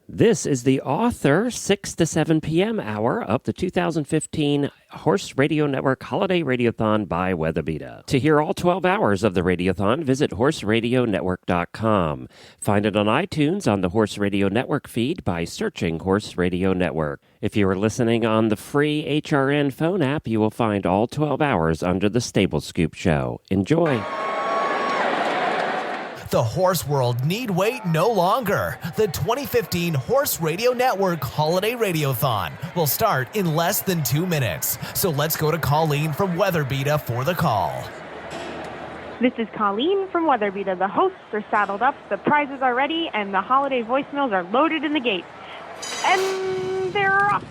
This is the author 6 to 7 p.m. hour of the 2015 Horse Radio Network Holiday Radiothon by Weatherbeeta. To hear all 12 hours of the Radiothon, visit horseradionetwork.com. Find it on iTunes on the Horse Radio Network feed by searching Horse Radio Network. If you are listening on the free HRN phone app, you will find all 12 hours under the Stable Scoop Show. Enjoy. The horse world need wait no longer. The 2015 Horse Radio Network Holiday Radiothon will start in less than 2 minutes. So let's go to Colleen from Weatherbeeta for the call. This is Colleen from Weatherbeeta. The hosts are saddled up, the prizes are ready, and the holiday voicemails are loaded in the gate. And they're off.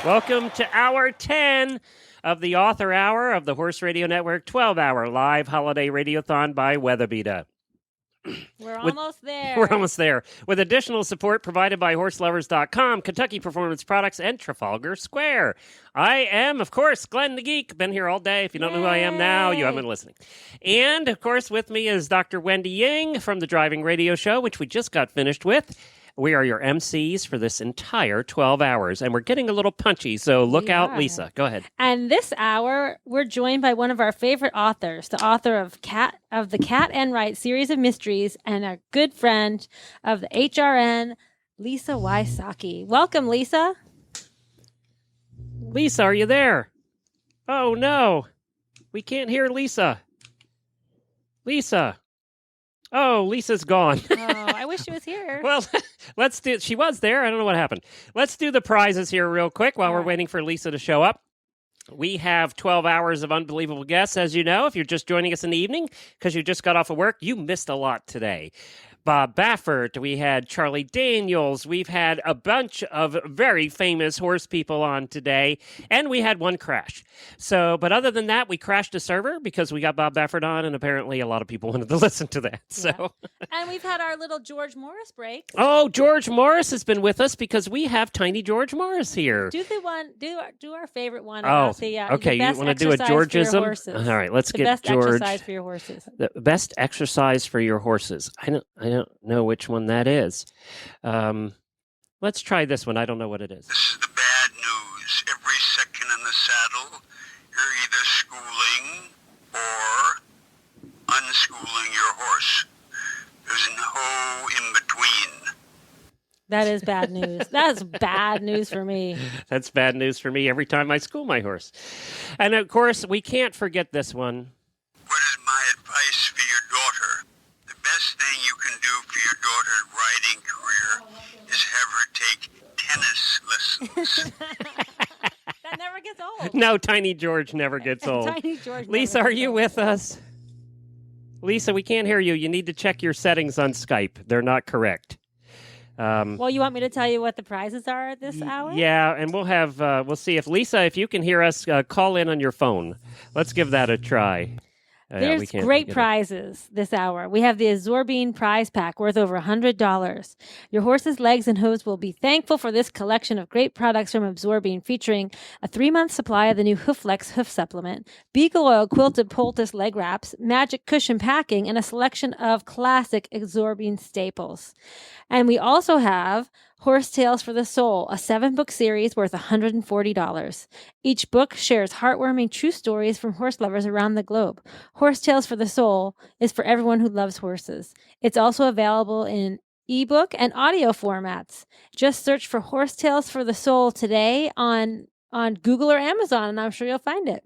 Welcome to Hour 10 of the Author Hour of the Horse Radio Network 12-hour live holiday radiothon by Weatherbeeta. We're almost there. We're almost there. With additional support provided by HorseLovers.com, Kentucky Performance Products, and Trafalgar Square. I am, of course, Glenn the Geek. Been here all day. If you don't know who I am now, you haven't been listening. And, of course, with me is Dr. Wendy Ying from the Driving Radio Show, which we just got finished with. We are your MCs for this entire 12 hours, and we're getting a little punchy, so look out, Lisa. Go ahead. And this hour, we're joined by one of our favorite authors, the author of the Cat and Wright series of mysteries, and a good friend of the HRN, Lisa Wysocki. Welcome, Lisa. Lisa, are you there? Oh, no. We can't hear Lisa. Lisa. Oh, Lisa's gone. Oh, I wish she was here. Well, let's do. She was there. I don't know what happened. Let's do the prizes here real quick while we're waiting for Lisa to show up. We have 12 hours of unbelievable guests, as you know. If you're just joining us in the evening because you just got off of work, you missed a lot today. Bob Baffert, we had Charlie Daniels, we've had a bunch of very famous horse people on today, and we had one crash. So, but other than that, we crashed a server because we got Bob Baffert on, and apparently a lot of people wanted to listen to that. Yeah. So, and we've had our little George Morris break. Oh, George Morris has been with us because we have tiny George Morris here. Do our favorite one. Oh, about the, okay. The You want to do a Georgism? All right, let's get George. The best exercise for your horses. The best exercise for your horses. I don't know which one that is. Let's try this one. I don't know what it is. This is the bad news. Every second in the saddle, you're either schooling or unschooling your horse. There's no in between. That is bad news. That's bad news for me. That's bad news for me every time I school my horse. And of course, we can't forget this one. What is my advice for your daughter? The best thing you can do for your daughter's riding career is have her take tennis lessons. That never gets old. No, Tiny George never gets old. Tiny George. Lisa, are you with us? Lisa, we can't hear you. You need to check your settings on Skype. They're not correct. Well, you want me to tell you what the prizes are at this hour? Yeah, and we'll see if Lisa, if you can hear us, call in on your phone. Let's give that a try. There's great prizes this hour. We have the Absorbine prize pack worth over $100. Your horse's legs and hooves will be thankful for this collection of great products from Absorbine, featuring a 3-month supply of the new Hooflex hoof supplement, Beagle Oil quilted poultice leg wraps, magic cushion packing, and a selection of classic Absorbine staples. And we also have Horse Tales for the Soul, a 7-book series worth $140. Each book shares heartwarming true stories from horse lovers around the globe. Horse Tales for the Soul is for everyone who loves horses. It's also available in ebook and audio formats. Just search for Horse Tales for the Soul today on Google or Amazon, and I'm sure you'll find it.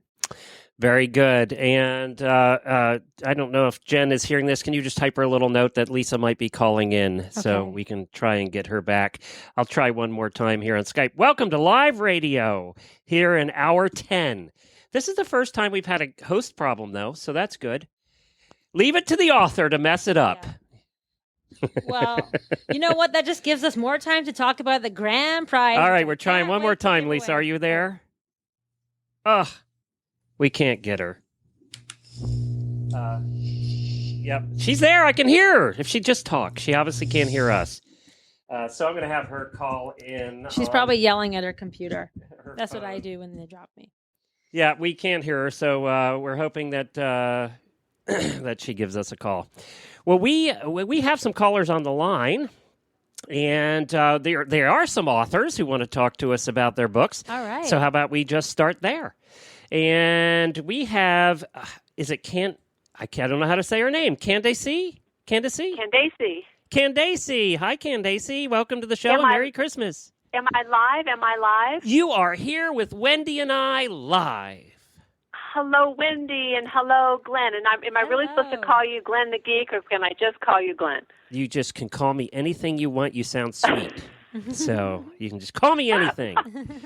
Very good. And I don't know if Jen is hearing this. Can you just type her a little note that Lisa might be calling in so we can try and get her back? I'll try one more time here on Skype. Welcome to live radio here in hour 10. This is the first time we've had a host problem, though, so that's good. Leave it to the author to mess it up. Yeah. Well, you know what? That just gives us more time to talk about the grand prize. All right, we're trying one more time, Lisa. Are you there? Ugh. We can't get her. Yep. She's there. I can hear her. If she just talks. She obviously can't hear us. So I'm going to have her call in. She's probably yelling at her computer. That's what I do when they drop me. Yeah, we can't hear her, so we're hoping that that she gives us a call. Well, we have some callers on the line, and there are some authors who want to talk to us about their books. All right. So how about we just start there? And we have, is it I don't know how to say her name. Candace? Candace. Candace. Hi, Candace. Welcome to the show, and Merry Christmas. Am I live? You are here with Wendy and I live. Hello, Wendy, and hello, Glenn. And am I really supposed to call you Glenn the Geek, or can I just call you Glenn? You just can call me anything you want. You sound sweet. So you can just call me anything.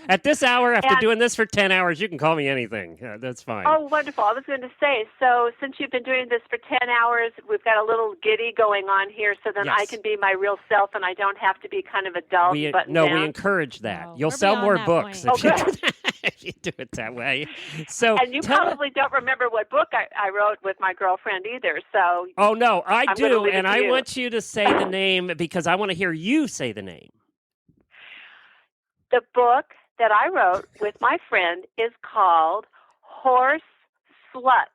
At this hour, after doing this for 10 hours, you can call me anything. That's fine. Oh, wonderful. I was going to say, so since you've been doing this for 10 hours, we've got a little giddy going on here, so then I can be my real self and I don't have to be kind of a dull button down. We encourage that. No, You'll sell more books if you, do that, if you do it that way. So, and you probably don't remember what book I wrote with my girlfriend either. So. Oh, no, I I'm do, and I want you to say the name because I want to hear you say the name. The book that I wrote with my friend is called Horse Sluts.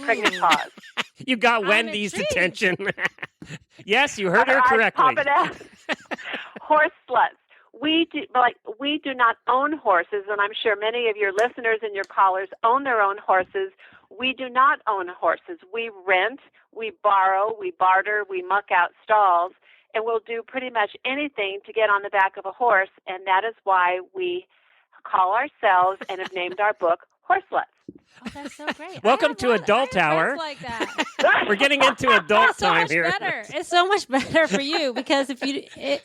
Pregnant pause. You got Wendy's attention. Yes, you heard her correctly. Pop it out. Horse Sluts. We do not own horses, and I'm sure many of your listeners and your callers own their own horses. We do not own horses. We rent, we borrow, we barter, we muck out stalls. And we'll do pretty much anything to get on the back of a horse, and that is why we call ourselves and have named our book Horse Sluts. Oh, that's so great. Welcome to Adult Hour. Like that. We're getting into adult time here. Better. It's so much better for you because if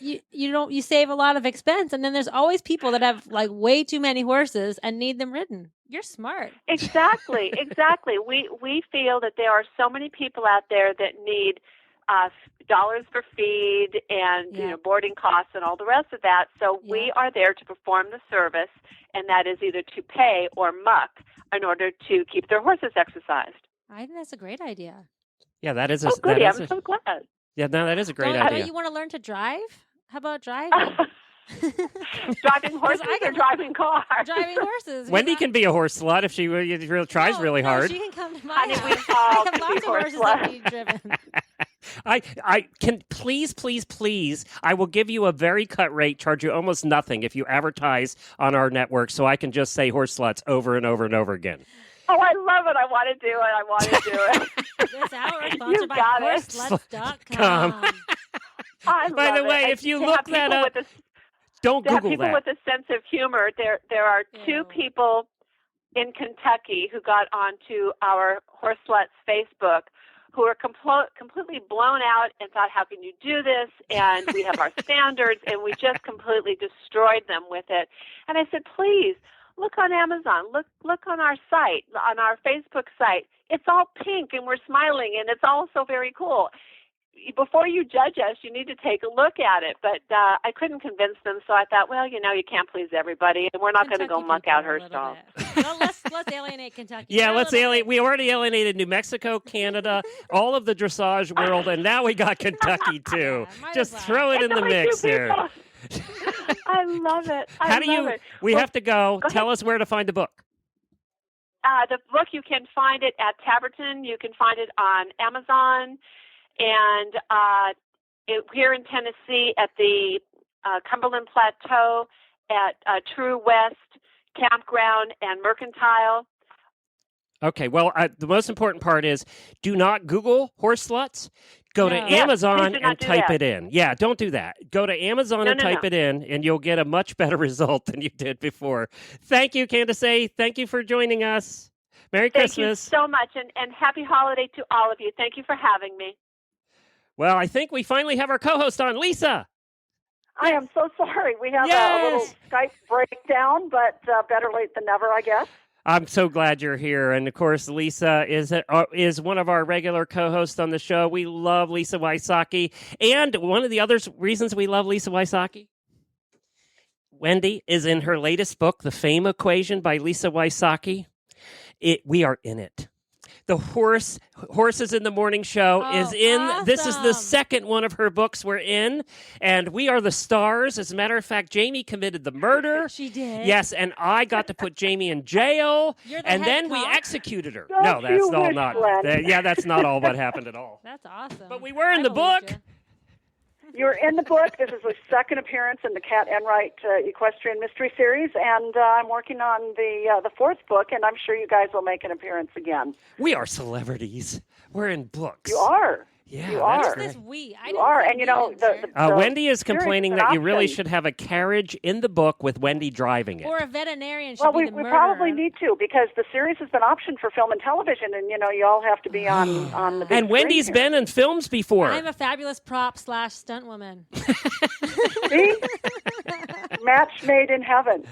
you save a lot of expense, and then there's always people that have like way too many horses and need them ridden. You're smart. Exactly. We feel that there are so many people out there that need dollars for feed and boarding costs and all the rest of that. So we are there to perform the service, and that is either to pay or muck in order to keep their horses exercised. I think that's a great idea. Yeah, that is. I'm so glad. Yeah, no, that is a great idea. Don't you want to learn to drive? How about driving? Driving horses or driving cars? Driving horses. Wendy can be a horse slut if she tries really hard. She can come to my house. I have lots of horses that need driven. I can please, I will give you a very cut rate, charge you almost nothing if you advertise on our network so I can just say horse sluts over and over and over again. Oh, I love it. I want to do it. This hour is sponsored by horselets.com. By the way, if you look that up, don't Google people that. With a sense of humor. There are two people in Kentucky who got onto our Horse Sluts Facebook who are completely blown out and thought, how can you do this? And we have our standards, and we just completely destroyed them with it. And I said, please, look on Amazon. Look on our site, on our Facebook site. It's all pink, and we're smiling, and it's all so very cool. Before you judge us, you need to take a look at it. But I couldn't convince them, so I thought, well, you can't please everybody, and we're not going to go muck out her stall. Well, let's alienate Kentucky. Yeah, let's alienate. We already alienated New Mexico, Canada, all of the dressage world, and now we got Kentucky too. Just throw it in the mix here. I love it. We have to go. Tell us where to find the book. The book, you can find it at Taberton. You can find it on Amazon. And here in Tennessee at the Cumberland Plateau at True West Campground and Mercantile. Okay, well, the most important part is do not Google horse sluts. Go to Amazon and type it in. Yeah, don't do that. Go to Amazon and type it in, and you'll get a much better result than you did before. Thank you, Candace. Thank you for joining us. Merry Christmas. Thank you so much, and happy holiday to all of you. Thank you for having me. Well, I think we finally have our co-host on, Lisa. I am so sorry. We have a little Skype breakdown, but better late than never, I guess. I'm so glad you're here. And, of course, Lisa is one of our regular co-hosts on the show. We love Lisa Wysocki. And one of the other reasons we love Lisa Wysocki, Wendy, is in her latest book, The Fame Equation by Lisa Wysocki. We are in it. The Horses in the Morning Show is in. Awesome. This is the second one of her books we're in, and we are the stars. As a matter of fact, Jamie committed the murder. She did. Yes, and I got to put Jamie in jail, You're the and head then we cop? executed her. Don't No, that's you all wish, not. Glenn? That's not all what happened at all. That's awesome. But we were in I the believed book. you. You're in the book. This is the second appearance in the Cat Enright Equestrian Mystery Series, and I'm working on the fourth book, and I'm sure you guys will make an appearance again. We are celebrities. We're in books. You are. Yeah, You that's are. great. This we. I You didn't are, see and you know me in there. Wendy is series complaining an that you really option. should have a carriage in the book with Wendy driving it. Or a veterinarian should Well, be we the murderer. probably need to, because the series has been optioned for film and television, and you all have to be on the big And Wendy's screen here. been in films before. I'm a fabulous prop / stunt woman. See? Match made in heaven.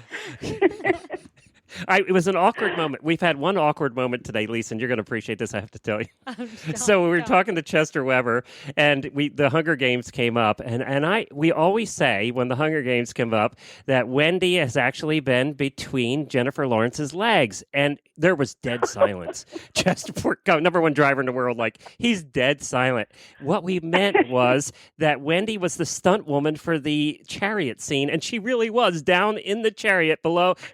It was an awkward moment. We've had one awkward moment today, Lisa, and you're going to appreciate this, I have to tell you. So we were talking to Chester Weber, and the Hunger Games came up, and we always say when the Hunger Games come up that Wendy has actually been between Jennifer Lawrence's legs, and there was dead silence. Chester, number one driver in the world, he's dead silent. What we meant was that Wendy was the stunt woman for the chariot scene, and she really was down in the chariot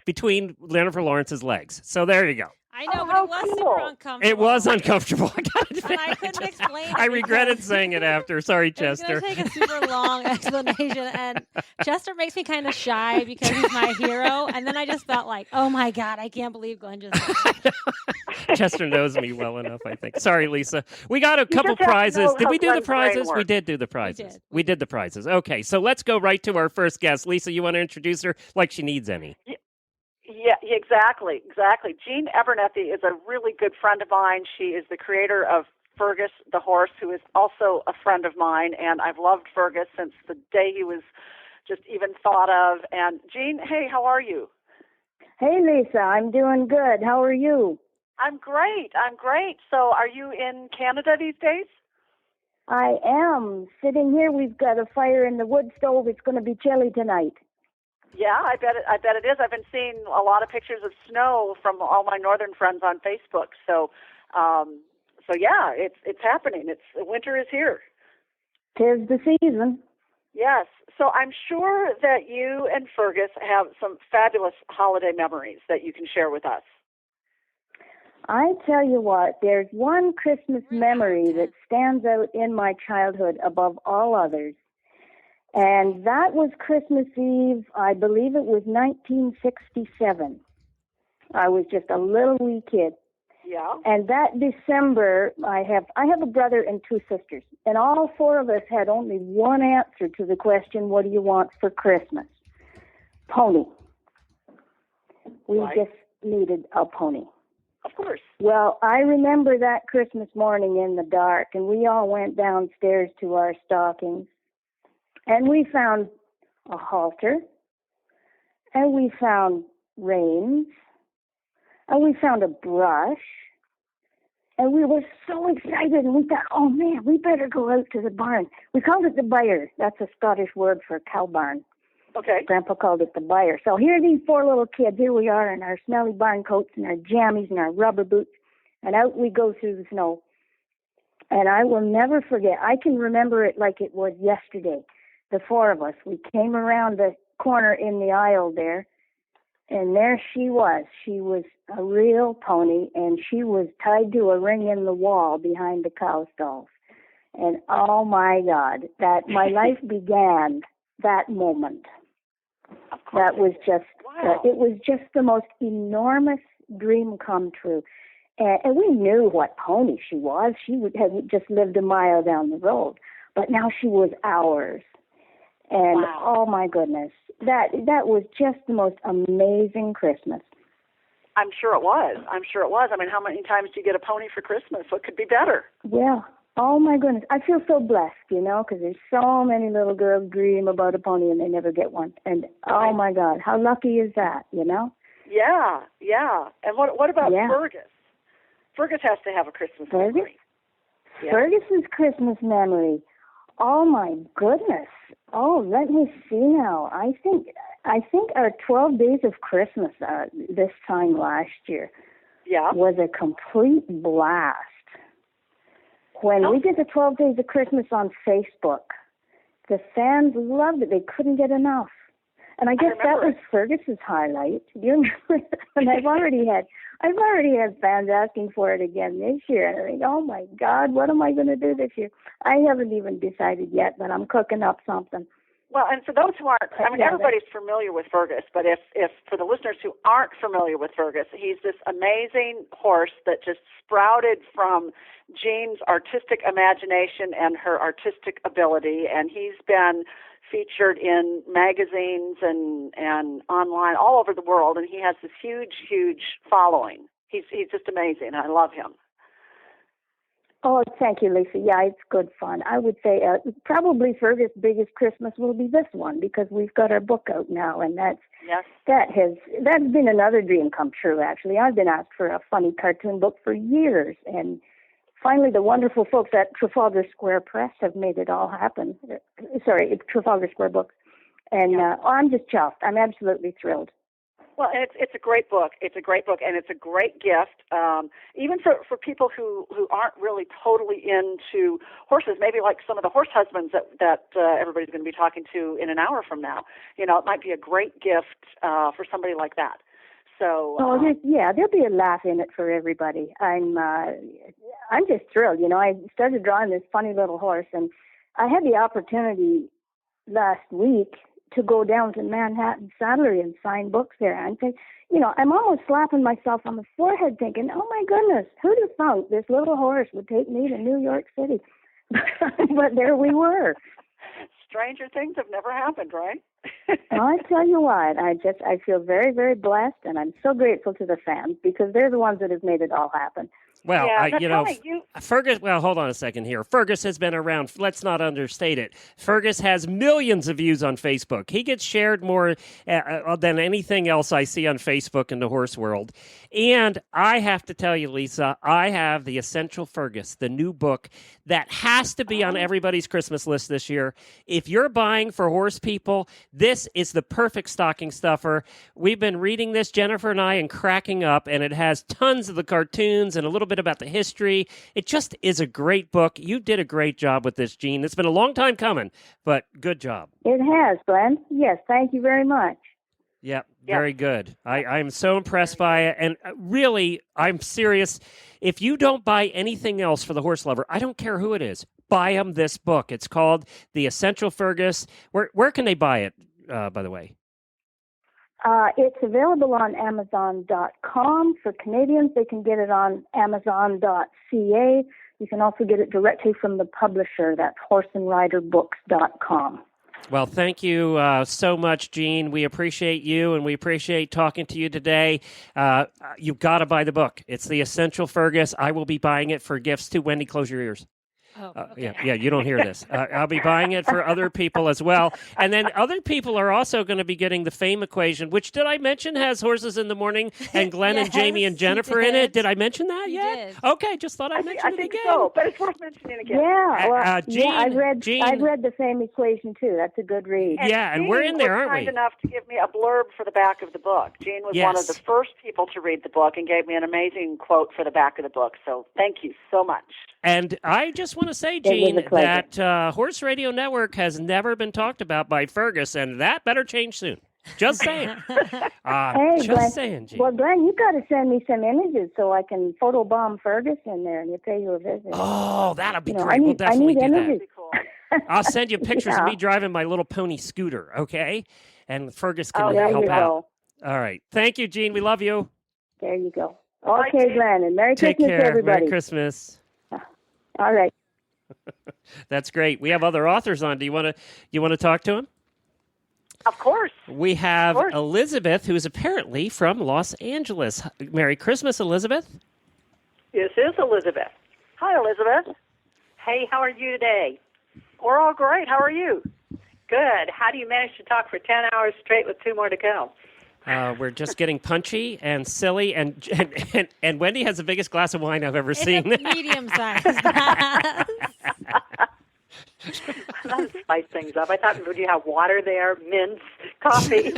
between Jennifer Lawrence's legs. So there you go. I know, but how it was cool. super uncomfortable. It was uncomfortable. I gotta admit, And I couldn't explain it I regretted because- saying it after. Sorry, It was Chester. going to take a super long explanation, and Chester makes me kind of shy because he's my hero, and then I just felt like, oh my God, I can't believe Glenn just said that. Chester knows me well enough, I think. Sorry, Lisa. We got a couple just have to prizes. know Did how we do the Glenn's brain prizes? We works. did do the prizes. did. We did the prizes. Okay, so let's go right to our first guest. Lisa, you want to introduce her like she needs any? Yeah, exactly. Jean Abernethy is a really good friend of mine. She is the creator of Fergus the horse, who is also a friend of mine, and I've loved Fergus since the day he was just even thought of. And Jean, hey, how are you? Hey, Lisa, I'm doing good. How are you? I'm great. So are you in Canada these days? I am sitting here. We've got a fire in the wood stove. It's going to be chilly tonight. Yeah, I bet it is. I've been seeing a lot of pictures of snow from all my northern friends on Facebook. So yeah, it's happening. Winter is here. 'Tis the season. Yes. So I'm sure that you and Fergus have some fabulous holiday memories that you can share with us. I tell you what, there's one Christmas memory that stands out in my childhood above all others. And that was Christmas Eve, I believe it was 1967. I was just a little wee kid. Yeah. And that December, I have a brother and two sisters. And all four of us had only one answer to the question, what do you want for Christmas? Pony. We Right. just needed a pony. Of course. Well, I remember that Christmas morning in the dark, and we all went downstairs to our stockings. And we found a halter, and we found reins, and we found a brush, and we were so excited, and we thought, oh man, we better go out to the barn. We called it the byre. That's a Scottish word for cow barn. Okay. Grandpa called it the byre. So here are these four little kids. Here we are in our smelly barn coats and our jammies and our rubber boots, and out we go through the snow. And I will never forget. I can remember it like it was yesterday. The four of us, we came around the corner in the aisle there, and there she was. She was a real pony, and she was tied to a ring in the wall behind the cow stalls. And oh my God, that my life began that moment. Of course. That was just, Wow. it was just the most enormous dream come true. And we knew what pony she was. She had just lived a mile down the road, but now she was ours. And Wow. oh my goodness, that was just the most amazing Christmas. I'm sure it was. I mean, how many times do you get a pony for Christmas? What could be better? Yeah. Oh my goodness, I feel so blessed, because there's so many little girls dream about a pony and they never get one. And oh my God, how lucky is that? Yeah. And what about Yeah. Fergus? Fergus has to have a Christmas Fergus? memory. Yeah. Fergus's Christmas memory. Oh my goodness. Oh, let me see now. I think our 12 days of Christmas this time last year. was a complete blast. When we did the 12 Days of Christmas on Facebook, the fans loved it. They couldn't get enough. And I guess that was Fergus's highlight. Do you remember? And I've already had fans asking for it again this year. And I think, oh my God, what am I going to do this year? I haven't even decided yet, but I'm cooking up something. Well, and for those who aren't, I mean, everybody's familiar with Fergus, but if for the listeners who aren't familiar with Fergus, he's this amazing horse that just sprouted from Jean's artistic imagination and her artistic ability, and he's been featured in magazines and online all over the world, and he has this huge following. He's just amazing. I love him. Oh, thank you, Lisa. Yeah, it's good fun. I would say probably Fergus' biggest Christmas will be this one because we've got our book out now, and that's been another dream come true. Actually, I've been asked for a funny cartoon book for years, and finally, the wonderful folks at Trafalgar Square Press have made it all happen. Sorry, it's Trafalgar Square Books, and I'm just chuffed. I'm absolutely thrilled. Well, and it's a great book. It's a great book, and it's a great gift, even for people who aren't really totally into horses. Maybe like some of the horse husbands that everybody's going to be talking to in an hour from now. You know, it might be a great gift for somebody like that. So, there'll be a laugh in it for everybody. I'm just thrilled. You know, I started drawing this funny little horse, and I had the opportunity last week to go down to Manhattan Saddlery and sign books there. And I'm almost slapping myself on the forehead thinking, oh my goodness, who'd have thought this little horse would take me to New York City? But there we were. Stranger things have never happened, right? I tell you what, I feel very, very blessed, and I'm so grateful to the fans because they're the ones that have made it all happen. Well, Fergus, well, hold on a second here. Fergus has been around. Let's not understate it. Fergus has millions of views on Facebook. He gets shared more than anything else I see on Facebook in the horse world. And I have to tell you, Lisa, I have The Essential Fergus, the new book that has to be on everybody's Christmas list this year. If you're buying for horse people, this is the perfect stocking stuffer. We've been reading this, Jennifer and I, and cracking up, and it has tons of the cartoons and a little bit about the history. It just is a great book. You did a great job with this, Jean. It's been a long time coming, but good job. It has, Glenn. Yes, thank you very much. Yep, very good. I'm so impressed by it, and really, I'm serious. If you don't buy anything else for the horse lover, I don't care who it is, buy them this book. It's called The Essential Fergus. Where can they buy it, by the way? It's available on Amazon.com. For Canadians, they can get it on Amazon.ca. You can also get it directly from the publisher. That's horseandriderbooks.com. Well, thank you so much, Jean. We appreciate you, and we appreciate talking to you today. You've got to buy the book. It's The Essential Fergus. I will be buying it for gifts to Wendy. Close your ears. Oh, okay. Yeah, you don't hear this. I'll be buying it for other people as well. And then other people are also going to be getting the Fame Equation, which, did I mention, has Horses in the Morning and Glenn and Jamie and Jennifer in it? Did I mention that yet? Did. Okay, just thought I'd mention it again. I think so, but it's worth mentioning again. Yeah, well, Jean, I've read the Fame Equation, too. That's a good read. And we're in there, aren't we? Jean was kind enough to give me a blurb for the back of the book. Jean was one of the first people to read the book and gave me an amazing quote for the back of the book. So thank you so much. And I just want to say, Jean, that Horse Radio Network has never been talked about by Fergus, and that better change soon. Just saying. Hey, Glenn. Saying, Jean. Well, Glenn, you got to send me some images so I can photobomb Fergus in there and pay you a visit. Oh, that'll be great. We'll definitely do images. that. I'll send you pictures of me driving my little pony scooter, okay? And Fergus can help out. All right. Thank you, Jean. We love you. There you go. Okay, Glenn, and Merry Christmas to everybody. Merry Christmas. All right. That's great. We have other authors on. Do you want to talk to them? Of course. We have Elizabeth, who is apparently from Los Angeles. Merry Christmas, Elizabeth. This is Elizabeth. Hi, Elizabeth. Hey, how are you today? We're all great. How are you? Good. How do you manage to talk for 10 hours straight with 2 more to go? We're just getting punchy and silly, and Wendy has the biggest glass of wine I've ever seen. It's a medium-sized glass. That'd spice things up. I thought, would you have water there, mints, coffee?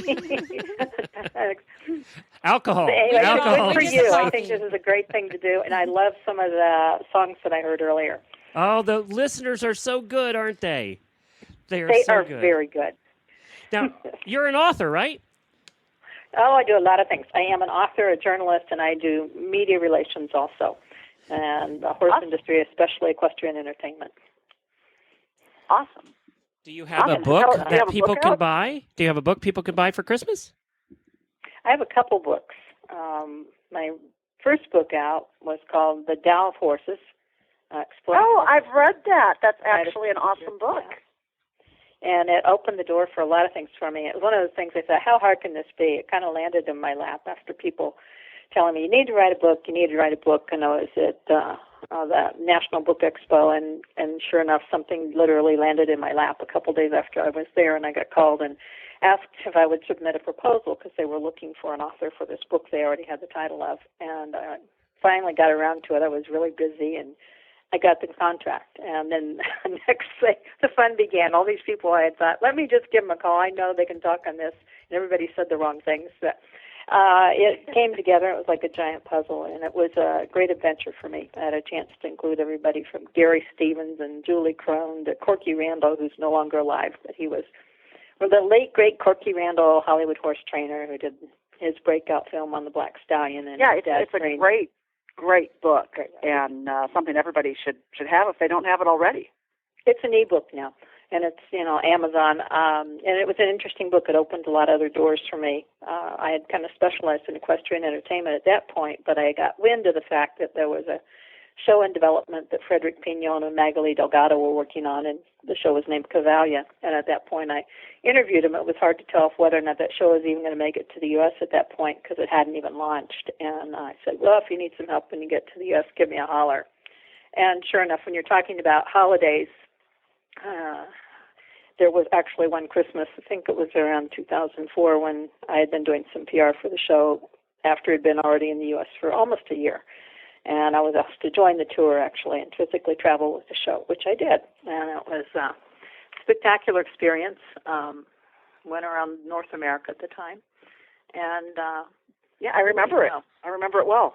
Alcohol. But anyway, Alcohol. good for you. I think this is a great thing to do, and I love some of the songs that I heard earlier. Oh, the listeners are so good, aren't they? They are good. Very good. Now, you're an author, right? Oh, I do a lot of things. I am an author, a journalist, and I do media relations also, and the horse industry, especially equestrian entertainment. Awesome. Do you have a book that people can buy? Do you have a book people can buy for Christmas? I have a couple books. My first book out was called The Tao of Horses. I've read that. That's actually an awesome book. And it opened the door for a lot of things for me. It was one of those things I thought, how hard can this be? It kind of landed in my lap after people telling me, you need to write a book, you need to write a book. And I was at the National Book Expo, and sure enough, something literally landed in my lap a couple days after I was there, and I got called and asked if I would submit a proposal because they were looking for an author for this book they already had the title of. And I finally got around to it. I was really busy, and I got the contract. And then the next thing, the fun began. All these people I had thought, let me just give them a call. I know they can talk on this. And everybody said the wrong things. But it came together. It was like a giant puzzle, and it was a great adventure for me. I had a chance to include everybody from Gary Stevens and Julie Crone to Corky Randall, who's no longer alive, but he was the late, great Corky Randall, Hollywood horse trainer who did his breakout film on the Black Stallion. And it's a great book, and something everybody should have if they don't have it already. It's an ebook now, and it's Amazon, and it was an interesting book. It opened a lot of other doors for me. I had kind of specialized in equestrian entertainment at that point, but I got wind of the fact that there was a show in development that Frederick Pignon and Magali Delgado were working on, and the show was named Cavalia. And at that point, I interviewed him. It was hard to tell whether or not that show was even going to make it to the U.S. at that point because it hadn't even launched. And I said, well, if you need some help when you get to the U.S., give me a holler. And sure enough, when you're talking about holidays, there was actually one Christmas, I think it was around 2004, when I had been doing some PR for the show after it had been already in the U.S. for almost a year. And I was asked to join the tour, actually, and physically travel with the show, which I did. And it was a spectacular experience. Went around North America at the time. And, I remember it. I remember it well.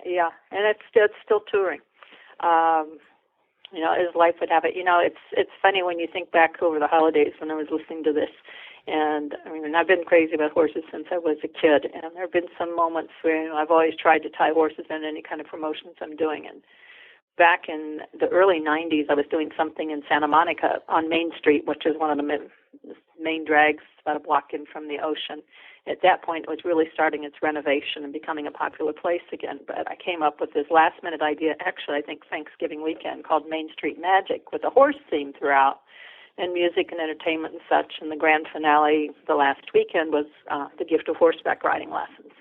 Yeah, and it's still touring. As life would have it. It's funny when you think back over the holidays when I was listening to this. And I've been crazy about horses since I was a kid, and there have been some moments where I've always tried to tie horses in any kind of promotions I'm doing. And back in the early 90s, I was doing something in Santa Monica on Main Street, which is one of the main drags, about a block in from the ocean. At that point, it was really starting its renovation and becoming a popular place again. But I came up with this last-minute idea, actually, I think Thanksgiving weekend, called Main Street Magic, with a horse theme throughout, and music and entertainment and such. And the grand finale the last weekend was the gift of horseback riding lessons.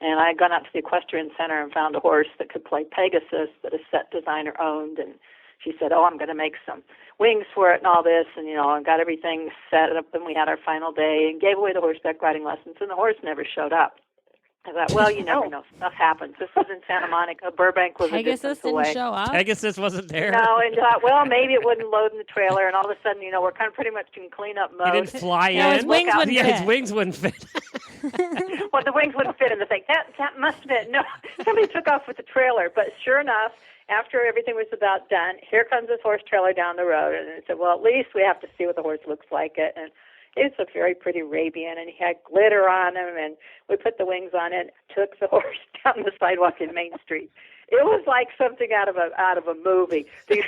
And I had gone out to the Equestrian Center and found a horse that could play Pegasus that a set designer owned. And she said, I'm going to make some wings for it and all this. And, I got everything set up, and we had our final day and gave away the horseback riding lessons, and the horse never showed up. I thought, well, you never know. Stuff happens. This was in Santa Monica. Burbank was a distance away. Pegasus didn't show up? Pegasus wasn't there. No, and thought, well, maybe it wouldn't load in the trailer, and all of a sudden, we're kind of pretty much in cleanup mode. He didn't fly in? His wings wouldn't fit. His wings wouldn't fit. Well, the wings wouldn't fit in the thing. That must have been, no, somebody took off with the trailer. But sure enough, after everything was about done, here comes this horse trailer down the road. And I said, well, at least we have to see what the horse looks like. And it's a very pretty Arabian, and he had glitter on him, and we put the wings on it, took the horse down the sidewalk in Main Street. It was like something out of a movie. These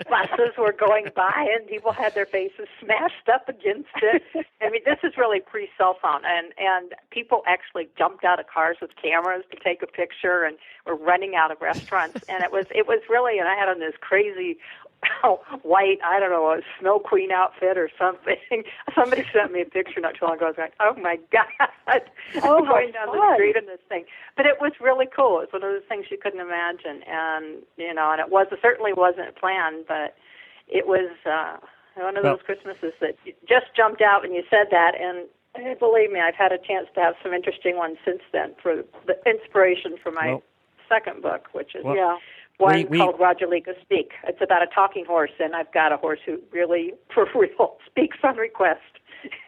buses were going by, and people had their faces smashed up against it. This is really pre-cell phone, and people actually jumped out of cars with cameras to take a picture, and were running out of restaurants. And it was really, and I had on this crazy white, I don't know, a Snow Queen outfit or something. Somebody sent me a picture not too long ago. I was like, oh my God, going down the street in this thing. But it was really cool. It was one of those things you couldn't imagine. And, and it certainly wasn't planned, but it was one of those Christmases that just jumped out when you said that. And believe me, I've had a chance to have some interesting ones since then for the inspiration for my second book, which is One called Radiothon Speak. It's about a talking horse, and I've got a horse who really, for real, speaks on request.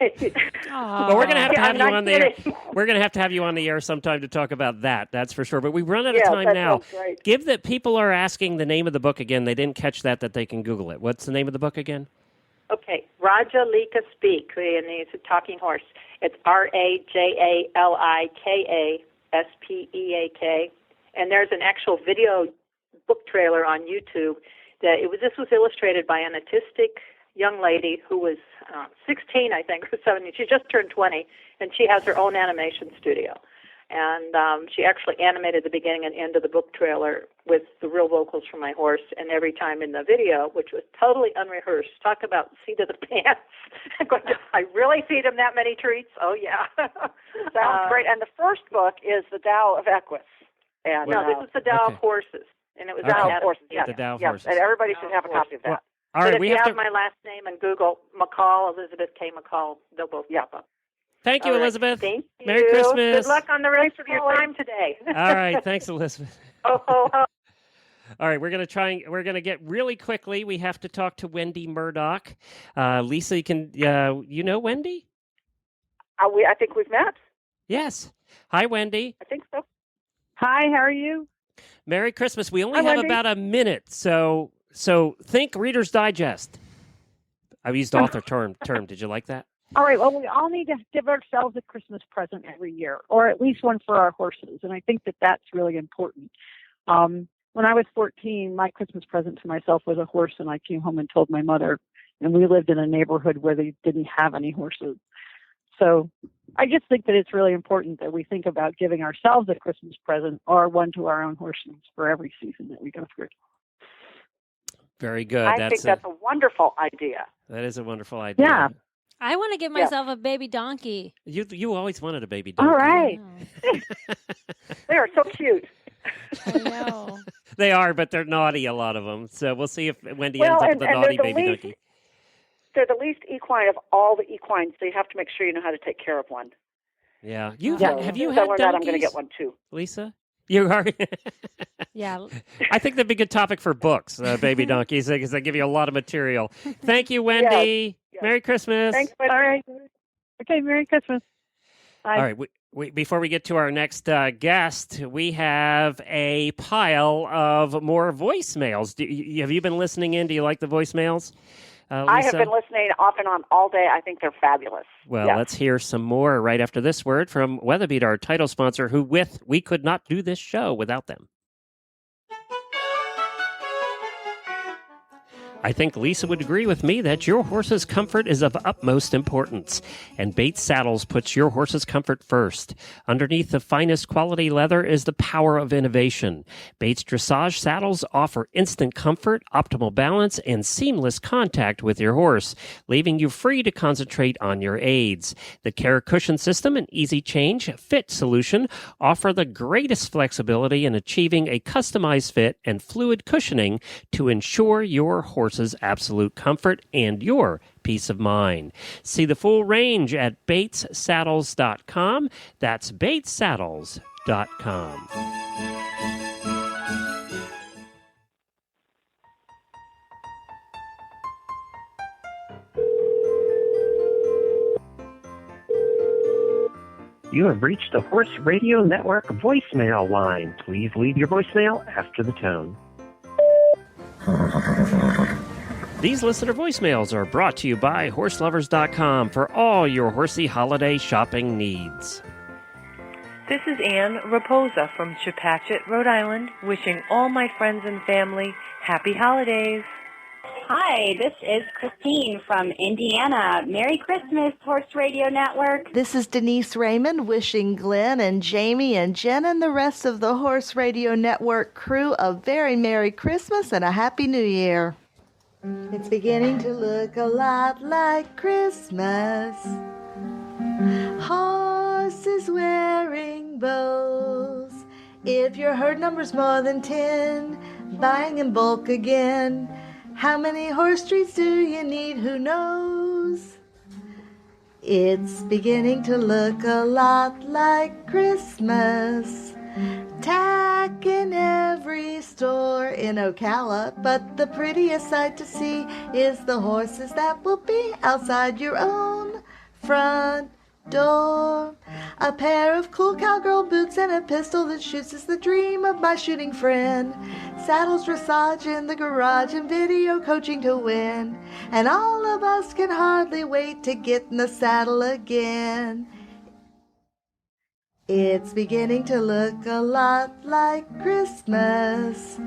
Well, we're going to have you on the air. We're going to have you on the air sometime to talk about that. That's for sure. But we run out of time now. Give the people are asking the name of the book again. They didn't catch that they can Google it. What's the name of the book again? Okay, Radiothon Speak, and he's a talking horse. It's RAJALIKASPEAK, and there's an actual video book trailer on YouTube. This was illustrated by an autistic young lady who was 16, I think, or 17. She just turned 20, and she has her own animation studio. And she actually animated the beginning and end of the book trailer with the real vocals from my horse, and every time in the video, which was totally unrehearsed. Talk about seat of the pants. I really feed him that many treats? Oh, yeah. Sounds great. And the first book is The Tao of Equus. And, no, this is The Tao of Horses. And it was Tao of Horses. The Tao of Horses. And everybody should have a copy of that. Well, all right, if you have my last name and Google McCall, Elizabeth K. McCall, they'll both pop up. Thank you, Elizabeth. Thank you. Merry Christmas. Good luck on the rest of your time today. All right, thanks, Elizabeth. Ho, ho, ho. All right, we're going to get really quickly. We have to talk to Wendy Murdoch. Lisa, you know Wendy? I think we've met. Yes. Hi, Wendy. I think so. Hi, how are you? Merry Christmas. We only have about a minute, so think Reader's Digest. I used author term. Did you like that? All right, well, we all need to give ourselves a Christmas present every year, or at least one for our horses, and I think that that's really important. When I was 14, my Christmas present to myself was a horse, and I came home and told my mother, and we lived in a neighborhood where they didn't have any horses. So I just think that it's really important that we think about giving ourselves a Christmas present or one to our own horses for every season that we go through. Very good. I think that's a wonderful idea. That is a wonderful idea. Yeah. I want to give myself a baby donkey. You always wanted a baby donkey. All right. They are so cute. I know. They are, but they're naughty, a lot of them. So we'll see if Wendy ends up with a naughty baby donkey. They're the least equine of all the equines, so you have to make sure you know how to take care of one. Yeah. Have you had donkeys? I'm going to get one too. Lisa? You are? Yeah. I think that'd be a good topic for books, baby donkeys, because they give you a lot of material. Thank you, Wendy. Yes. Merry Christmas. Thanks, Wendy. All right. Okay, Merry Christmas. Bye. All right. Before we get to our next guest, we have a pile of more voicemails. Have you been listening in? Do you like the voicemails? Lisa? I have been listening off and on all day. I think they're fabulous. Well, let's hear some more right after this word from Weatherbeeta, our title sponsor, we could not do this show without them. I think Lisa would agree with me that your horse's comfort is of utmost importance, and Bates Saddles puts your horse's comfort first. Underneath the finest quality leather is the power of innovation. Bates Dressage Saddles offer instant comfort, optimal balance, and seamless contact with your horse, leaving you free to concentrate on your aids. The Care Cushion System and Easy Change Fit solution offer the greatest flexibility in achieving a customized fit and fluid cushioning to ensure your horse's absolute comfort and your peace of mind. See the full range at BatesSaddles.com. That's BatesSaddles.com. You have reached the Horse Radio Network voicemail line. Please leave your voicemail after the tone. These listener voicemails are brought to you by HorseLovers.com for all your horsey holiday shopping needs. This is Ann Raposa from Chepachet, Rhode Island, wishing all my friends and family happy holidays. Hi, this is Christine from Indiana. Merry Christmas, Horse Radio Network. This is Denise Raymond wishing Glenn and Jamie and Jen and the rest of the Horse Radio Network crew a very Merry Christmas and a Happy New Year. It's beginning to look a lot like Christmas. Horses wearing bows. If your herd number's more than 10, buying in bulk again. How many horse treats do you need? Who knows? It's beginning to look a lot like Christmas. Tack in every store in Ocala, but the prettiest sight to see is the horses that will be outside your own front door. A pair of cool cowgirl boots and a pistol that shoots is the dream of my shooting friend. Saddles, dressage in the garage, and video coaching to win. And all of us can hardly wait to get in the saddle again. It's beginning to look a lot like Christmas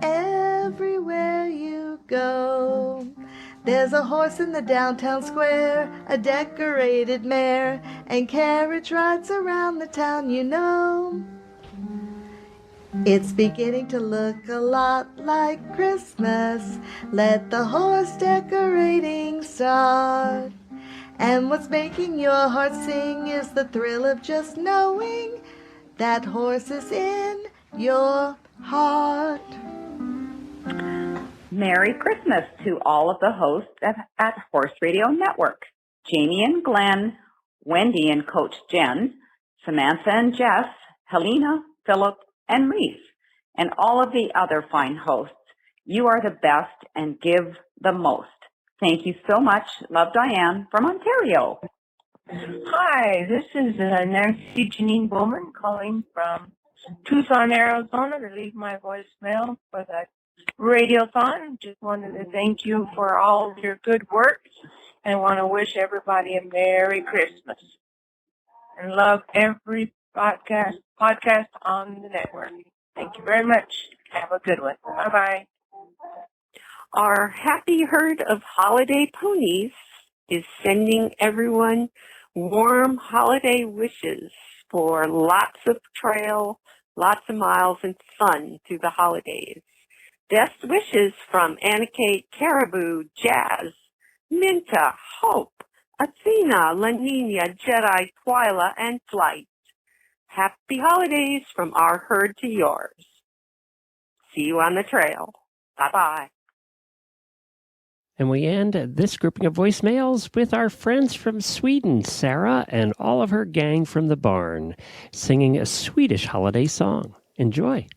everywhere you go. There's a horse in the downtown square, a decorated mare, and carriage rides around the town, you know. It's beginning to look a lot like Christmas. Let the horse decorating start. And what's making your heart sing is the thrill of just knowing that horse is in your heart. Merry Christmas to all of the hosts at Horse Radio Network. Jamie and Glenn, Wendy and Coach Jen, Samantha and Jess, Helena, Philip, and Reese, and all of the other fine hosts. You are the best and give the most. Thank you so much. Love, Diane from Ontario. Hi, this is Nancy Janine Bowman calling from Tucson, Arizona to leave my voicemail for the Radiothon. Just wanted to thank you for all of your good work and want to wish everybody a Merry Christmas. And love every podcast on the network. Thank you very much. Have a good one. Bye-bye. Our happy herd of holiday ponies is sending everyone warm holiday wishes for lots of trail, lots of miles, and fun through the holidays. Best wishes from Anna-Kate, Caribou, Jazz, Minta, Hope, Athena, La Nina, Jedi, Twyla, and Flight. Happy holidays from our herd to yours. See you on the trail. Bye-bye. And we end this grouping of voicemails with our friends from Sweden, Sarah and all of her gang from the barn, singing a Swedish holiday song. Enjoy.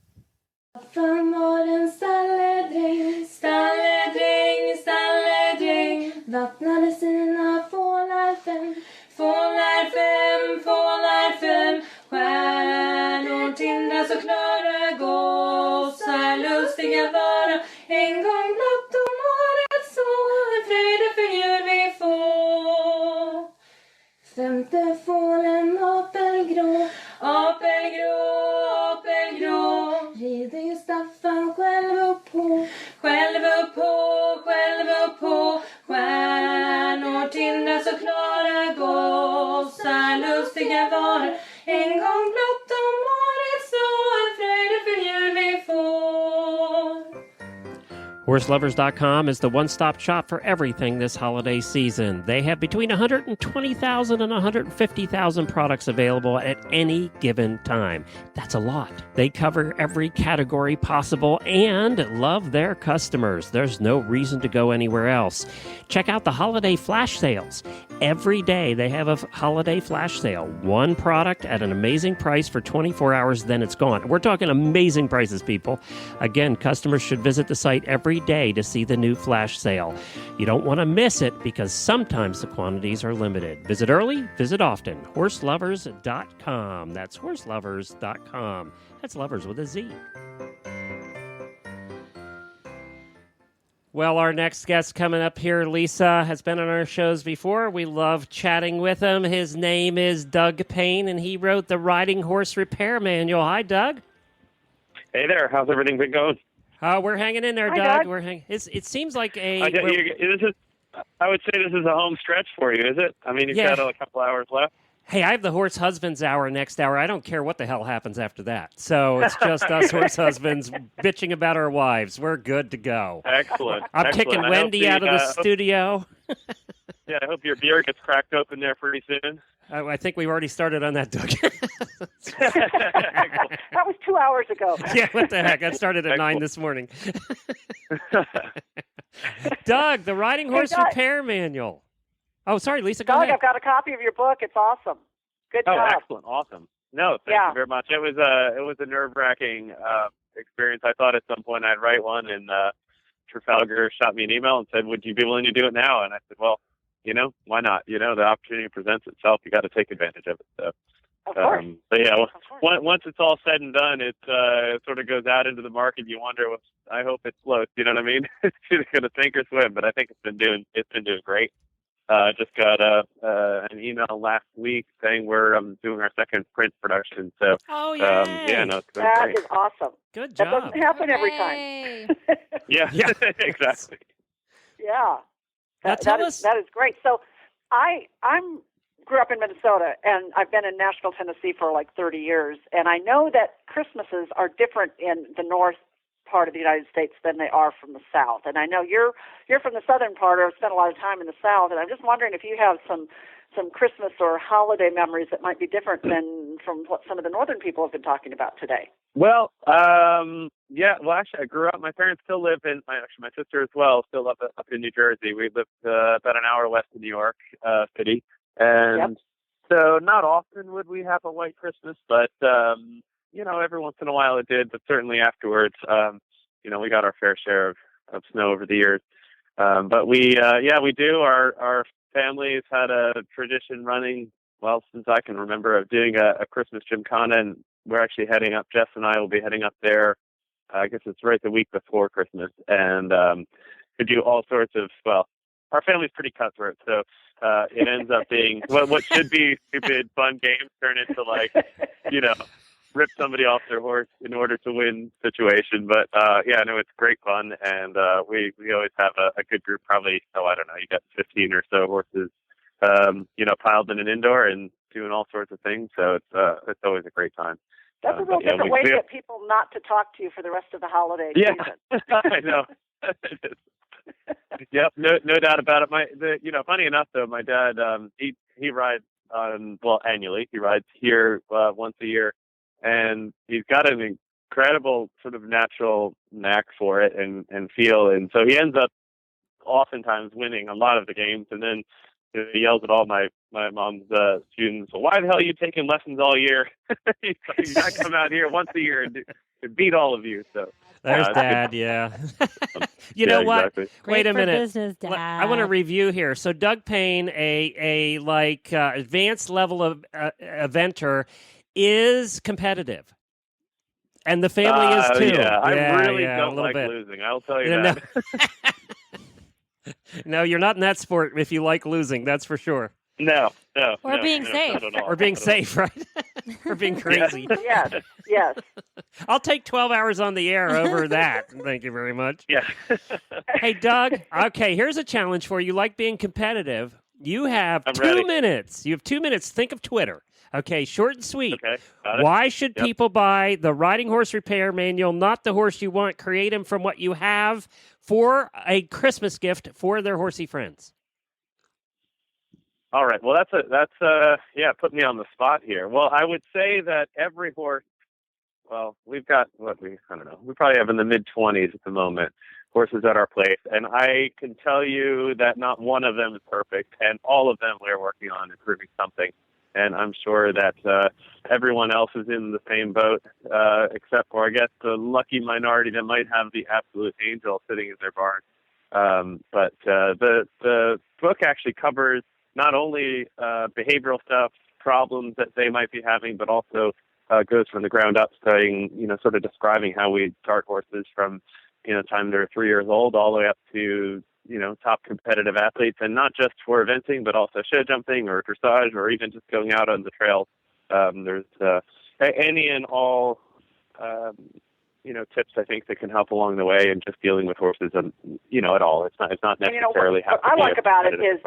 Förmodligen stalledräng, stalledräng, stalledräng vattnade sina fålar fem, fålar fem, fålar fem. Stjärnor tindrar så klara, gossar lustiga vara. En gång blott om året så en fröjd för jul vi får. Femte fålen apelgrå, apelgrå, apelgrå. Rider ju Staffan själv upp på, själv upp på, själv upp på. Stjärnor tindrar så klara, gossar lustiga var. En gång blott om året så en fröjd för jul vi får. HorseLovers.com is the one-stop shop for everything this holiday season. They have between 120,000 and 150,000 products available at any given time. That's a lot. They cover every category possible and love their customers. There's no reason to go anywhere else. Check out the holiday flash sales. Every day they have a holiday flash sale. One product at an amazing price for 24 hours, then it's gone. We're talking amazing prices, people. Again, customers should visit the site every day to see the new flash sale. You don't want to miss it because sometimes the quantities are limited. Visit early, visit often. HorseLovers.com. That's HorseLovers.com. That's lovers with a Z. Well, our next guest coming up here, Lisa, has been on our shows before. We love chatting with him. His name is Doug Payne, and he wrote the Riding Horse Repair Manual. Hi, Doug. Hey there. How's everything been going? We're hanging in there, Hi, Doug. Doug. It seems like a... I would say this is a home stretch for you, is it? I mean, you've got a couple hours left. Hey, I have the Horse Husbands Hour next hour. I don't care what the hell happens after that. So it's just us horse husbands bitching about our wives. We're good to go. Excellent. I'm Excellent. kicking Wendy out of the studio. Yeah, I hope your beer gets cracked open there pretty soon. I think we've already started on that, Doug. That was 2 hours ago. Yeah, what the heck? I started at 9 this morning. Doug, the Riding Horse Repair Manual. Oh, sorry, Lisa, go Doug, ahead. I've got a copy of your book. It's awesome. Good job. Oh, excellent. Awesome. No, thank you very much. It was a nerve-wracking experience. I thought at some point I'd write one, and Trafalgar shot me an email and said, "Would you be willing to do it now?" And I said, "Well, why not? The opportunity presents itself. You got to take advantage of it." So. Of course. But yeah, once it's all said and done, it sort of goes out into the market. You wonder, I hope it floats. You know what I mean? It's going to sink or swim, but I think it's been doing great. Just got an email last week saying we're doing our second print production. So it's been that great. is awesome. Good That job. doesn't happen every time. Yeah, exactly. Yeah, Now tell us. That is great. So I'm grew up in Minnesota, and I've been in Nashville, Tennessee for like 30 years, and I know that Christmases are different in the north part of the United States than they are from the south. And I know you're from the southern part, or have spent a lot of time in the south, and I'm just wondering if you have some Christmas or holiday memories that might be different than from what some of the northern people have been talking about today. Well, actually, I grew up. My parents still live my sister as well, still up in New Jersey. We live about an hour west of New York City. And so not often would we have a white Christmas, but, every once in a while it did. But certainly afterwards, we got our fair share of snow over the years. But we do. Our family's had a tradition running, since I can remember, of doing a Christmas gymkhana. And we're actually heading up. Jess and I will be heading up there. I guess it's right the week before Christmas. And to do all sorts of, our family's pretty cutthroat, so it ends up being what should be stupid, fun games turn into rip somebody off their horse in order to win situation. But it's great fun, and we always have a good group. Probably, I don't know, you got 15 or so horses, piled in an indoor and doing all sorts of things. So it's always a great time. That's a real different way to get people not to talk to you for the rest of the holiday season. I know. Yep, no doubt about it. Funny enough though, my dad he rides annually. He rides here once a year, and he's got an incredible sort of natural knack for it and feel, and so he ends up oftentimes winning a lot of the games, and then he yells at all my mom's students, "Well, why the hell are you taking lessons all year? You got to come out here once a year and beat all of you." So. There's Dad, You know what? Exactly. Wait a minute. Business, Dad. I want to review here. So Doug Payne, a advanced level of eventer, is competitive, and the family is too. Yeah, I really don't like losing. I'll tell you that. No, you're not in that sport if you like losing. That's for sure. No. Or being safe. Or being safe, right? Or being crazy. Yes. I'll take 12 hours on the air over that. Thank you very much. Yeah. Hey, Doug. Okay, here's a challenge for you. Like being competitive. You have 2 minutes. You have 2 minutes. Think of Twitter. Okay, short and sweet. Okay, got it. Why should people buy the Riding Horse Repair Manual, not the horse you want? Create them from what you have for a Christmas gift for their horsey friends. All right. Well, that's put me on the spot here. Well, I would say that every horse. Well, we've got we probably have in the mid-20s at the moment horses at our place, and I can tell you that not one of them is perfect, and all of them we're working on improving something. And I'm sure that everyone else is in the same boat, except for, I guess, the lucky minority that might have the absolute angel sitting in their barn. But the book actually covers not only behavioral stuff, problems that they might be having, but also goes from the ground up, studying, sort of describing how we start horses from, time they're 3 years old all the way up to, top competitive athletes, and not just for eventing, but also show jumping or dressage or even just going out on the trails. There's any and all, tips I think that can help along the way, and just dealing with horses, at all. It's not necessarily. What I like about it is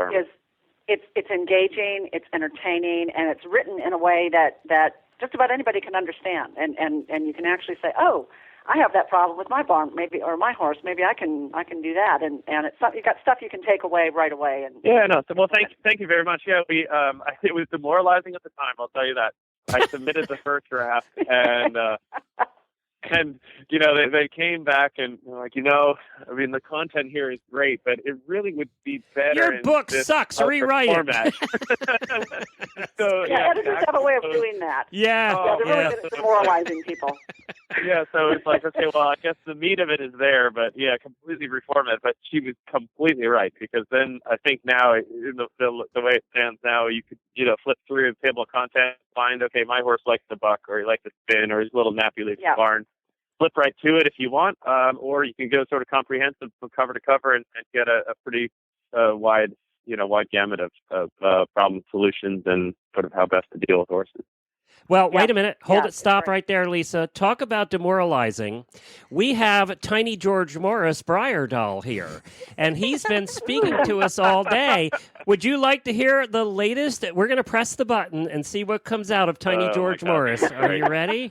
it's engaging, it's entertaining, and it's written in a way that just about anybody can understand, and you can actually say, oh, I have that problem with my barn, maybe, or my horse. Maybe I can do that, and it's you got stuff you can take away right away. And well, thank you very much. Yeah, it was demoralizing at the time. I'll tell you that. I submitted the first draft, and And, you know, they came back and were like, you know, I mean, the content here is great, but it really would be better. Your book sucks. Rewrite format. So, editors have a way of doing that. Yeah. They're really good at demoralizing people. Yeah, so it's like, okay, well, I guess the meat of it is there, but completely reform it. But she was completely right, because then I think now, the way it stands now, you could, flip through the table of content, find, okay, my horse likes the buck, or he likes the spin, or his little nappy leaf barn. Flip right to it if you want, or you can go sort of comprehensive from cover to cover and get a pretty wide gamut of problem solutions and sort of how best to deal with horses. Well, wait a minute. Hold it. Stop right there, Lisa. Talk about demoralizing. We have Tiny George Morris Breyer doll here, and he's been speaking to us all day. Would you like to hear the latest? We're going to press the button and see what comes out of Tiny George Morris. Are you ready?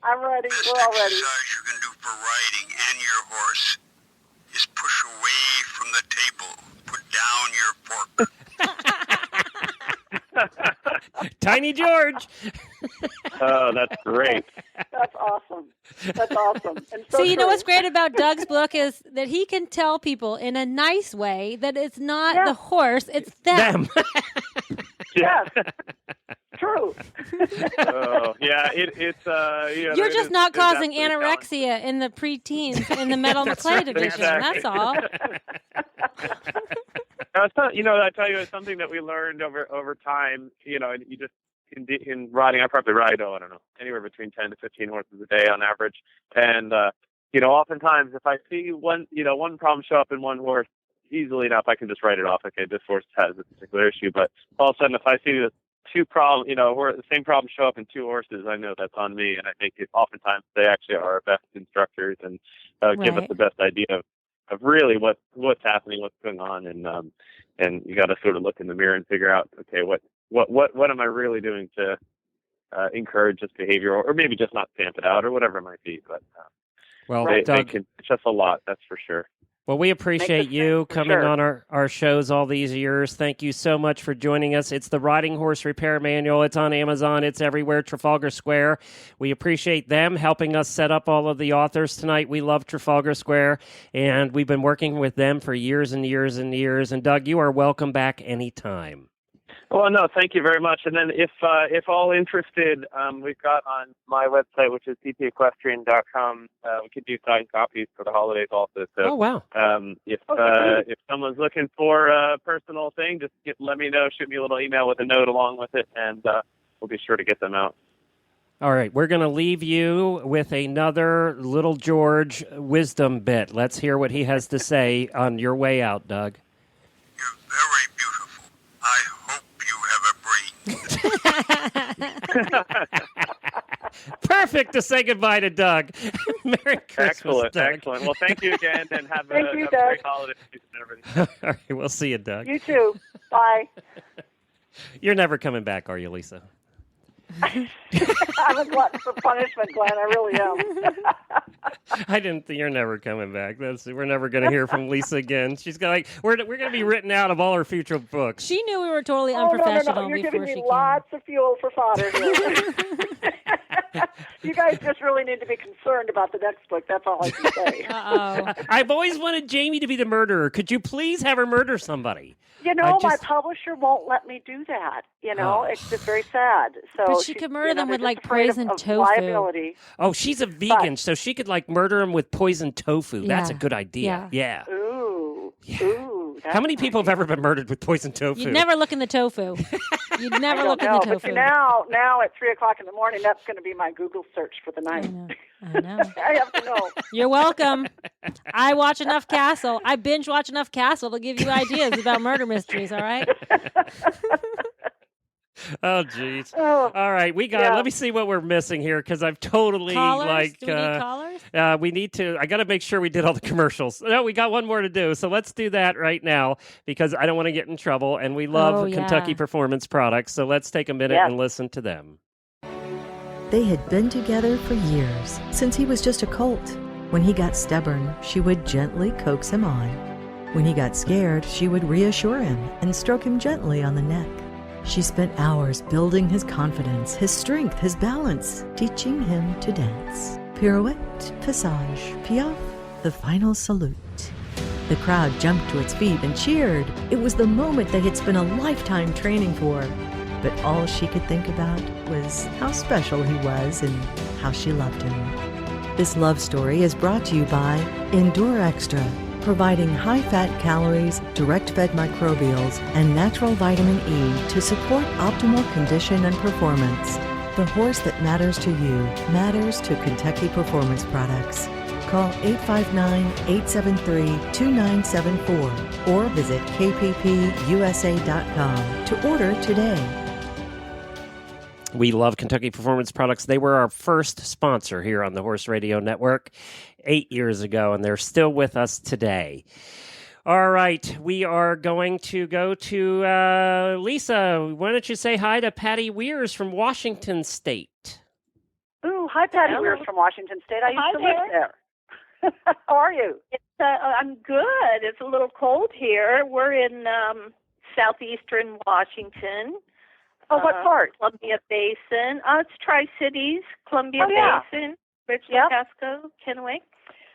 I'm ready. We're all ready. Exercise you can do for riding and your horse is push away from the table. Put down your fork. Tiny George. Oh, that's great. That's awesome. That's awesome. And so you know what's great about Doug's book is that he can tell people in a nice way that it's not the horse, it's them. Yes. True. Oh, yeah. It's You're just not causing anorexia in the preteens in the Metal McClay division. That's all. I tell you, it's something that we learned over time. And you just in riding, I probably ride, I don't know, anywhere between 10 to 15 horses a day on average. And oftentimes if I see one problem show up in one horse, easily enough I can just write it off. Okay, this horse has a particular issue. But all of a sudden, if I see the the same problem show up in two horses, I know that's on me. And I think oftentimes they actually are our best instructors and give us the best idea of really what's happening, what's going on, and you got to sort of look in the mirror and figure out, okay, what am I really doing to encourage this behavior, or maybe just not stamp it out, or whatever it might be. But Doug, it's just a lot, that's for sure. Well, we appreciate you coming on our shows all these years. Thank you so much for joining us. It's the Riding Horse Repair Manual. It's on Amazon. It's everywhere, Trafalgar Square. We appreciate them helping us set up all of the authors tonight. We love Trafalgar Square, and we've been working with them for years and years and years. And, Doug, you are welcome back anytime. Well, no, thank you very much. And then if all interested, we've got on my website, which is ppEquestrian.com, we could do signed copies for the holidays also. So, oh, wow. If someone's looking for a personal thing, just let me know, shoot me a little email with a note along with it, and we'll be sure to get them out. All right, we're going to leave you with another Little George wisdom bit. Let's hear what he has to say on your way out, Doug. You're very beautiful. I hope you have a brain. Perfect to say goodbye to Doug. Merry Christmas, Doug. Excellent. Well, thank you again, and have a great holiday season, everybody. All right, we'll see you, Doug. You too. Bye. You're never coming back, are you, Lisa? I'm a glutton for punishment, Glenn. I really am. I didn't think you're never coming back. We're never going to hear from Lisa again. She's going we're going to be written out of all her future books. She knew we were totally unprofessional. No. You're before giving me she lots of fuel for fodder here. You guys just really need to be concerned about the next book. That's all I can say. Uh-oh. I've always wanted Jamie to be the murderer. Could you please have her murder somebody? My publisher won't let me do that. It's just very sad. So but she could murder them with poisoned tofu. Liability. Oh, she's a vegan, so she could murder them with poisoned tofu. That's a good idea. Yeah. Ooh. Yeah. Ooh. How many people have ever been murdered with poisoned tofu? You'd never look in the tofu. You'd never look in the tofu. But now at 3:00 in the morning, that's going to be my Google search for the night. I know. I have to know. You're welcome. I watch enough Castle. I binge watch enough Castle to give you ideas about murder mysteries, all right? Oh, jeez. All right, let me see what we're missing here, because I've totally callers? Do we need callers? We need to. I got to make sure we did all the commercials. No, we got one more to do, so let's do that right now, because I don't want to get in trouble, and we love Kentucky Performance Products. So let's take a minute and listen to them. They had been together for years, since he was just a colt. When he got stubborn, she would gently coax him on. When he got scared, she would reassure him and stroke him gently on the neck. She spent hours building his confidence, his strength, his balance, teaching him to dance. Pirouette, passage, piaffe, the final salute. The crowd jumped to its feet and cheered. It was the moment they had spent a lifetime training for. But all she could think about was how special he was and how she loved him. This love story is brought to you by Endure Extra, providing high-fat calories, direct-fed microbials, and natural vitamin E to support optimal condition and performance. The horse that matters to you matters to Kentucky Performance Products. Call 859-873-2974 or visit kppusa.com to order today. We love Kentucky Performance Products. They were our first sponsor here on the Horse Radio Network 8 years ago, and they're still with us today. All right, we are going to go to Lisa. Why don't you say hi to Patty Weirs from Washington State? Ooh, hi, Patty Weirs from Washington State. I used to live there. How are you? I'm good. It's a little cold here. We're in southeastern Washington. Oh, what part? Columbia Basin. It's Tri-Cities, Columbia Basin, Richland, Pasco, Kennewick.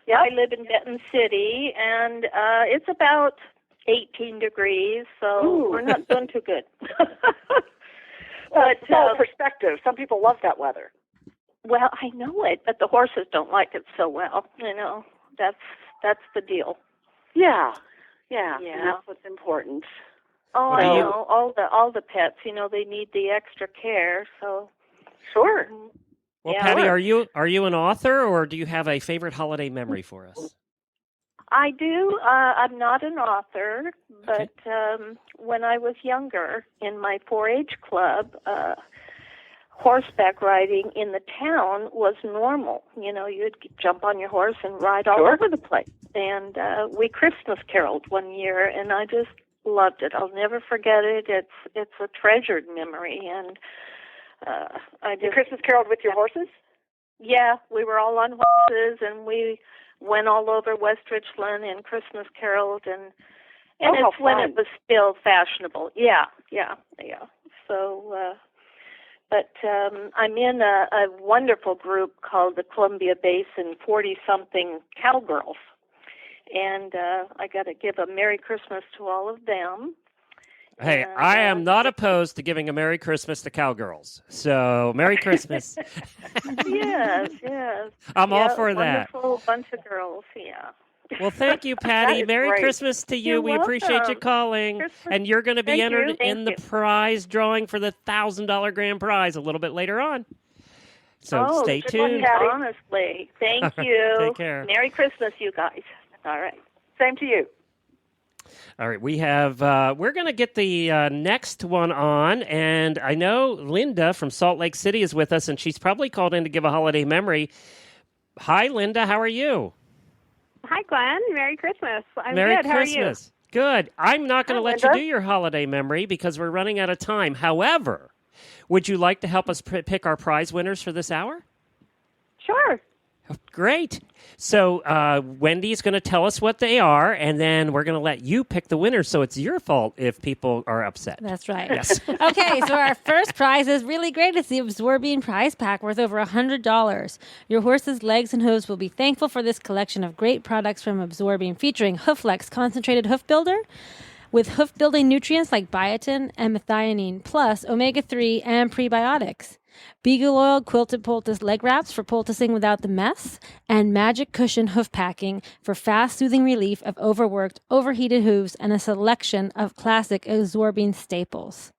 Yep. I live in Benton City, and it's about 18 degrees, so we're not doing too good. But perspective. Some people love that weather. Well, I know it, but the horses don't like it so well. You know, that's the deal. Yeah. And that's what's important. Oh, I know. All the pets, you know, they need the extra care. So sure. Well, Patty, are you an author, or do you have a favorite holiday memory for us? I do. I'm not an author, but when I was younger, in my 4-H club, horseback riding in the town was normal. You know, you'd jump on your horse and ride all over the place. And we Christmas caroled one year, and I just loved it. I'll never forget it. It's a treasured memory, and you Christmas caroled with your horses? Yeah, we were all on horses, and we went all over West Richland and Christmas caroled, and it's when it was still fashionable. Yeah. So. But I'm in a wonderful group called the Columbia Basin 40-something Cowgirls. And I got to give a Merry Christmas to all of them. Hey, I am not opposed to giving a Merry Christmas to Cowgirls. So, Merry Christmas. Yes. I'm all for that. Wonderful bunch of girls, yeah. Well, thank you, Patty. Merry great. Christmas to you. You're We appreciate you welcome. calling. And you're going to be entered in the you. prize drawing for the $1,000 grand prize a little bit later on. So stay tuned. Honestly. Thank you. Take care. Merry Christmas, you guys. All right. Same to you. All right, we have. We're going to get the next one on, and I know Linda from Salt Lake City is with us, and she's probably called in to give a holiday memory. Hi, Linda. How are you? Hi, Glenn. Merry Christmas. I'm Merry good. Christmas. How are you? Good. I'm not going to let you do your holiday memory because we're running out of time. However, would you like to help us pick our prize winners for this hour? Sure. Great. So Wendy's going to tell us what they are, and then we're going to let you pick the winner, so it's your fault if people are upset. That's right. Yes. Okay, so our first prize is really great. It's the Absorbine prize pack worth over $100. Your horse's legs and hooves will be thankful for this collection of great products from Absorbine, featuring Hooflex Concentrated Hoof Builder, with hoof-building nutrients like biotin and methionine, plus omega-3 and prebiotics. Beagle Oil Quilted Poultice leg wraps for poulticing without the mess, and Magic Cushion hoof packing for fast, soothing relief of overworked, overheated hooves, and a selection of classic Absorbine staples.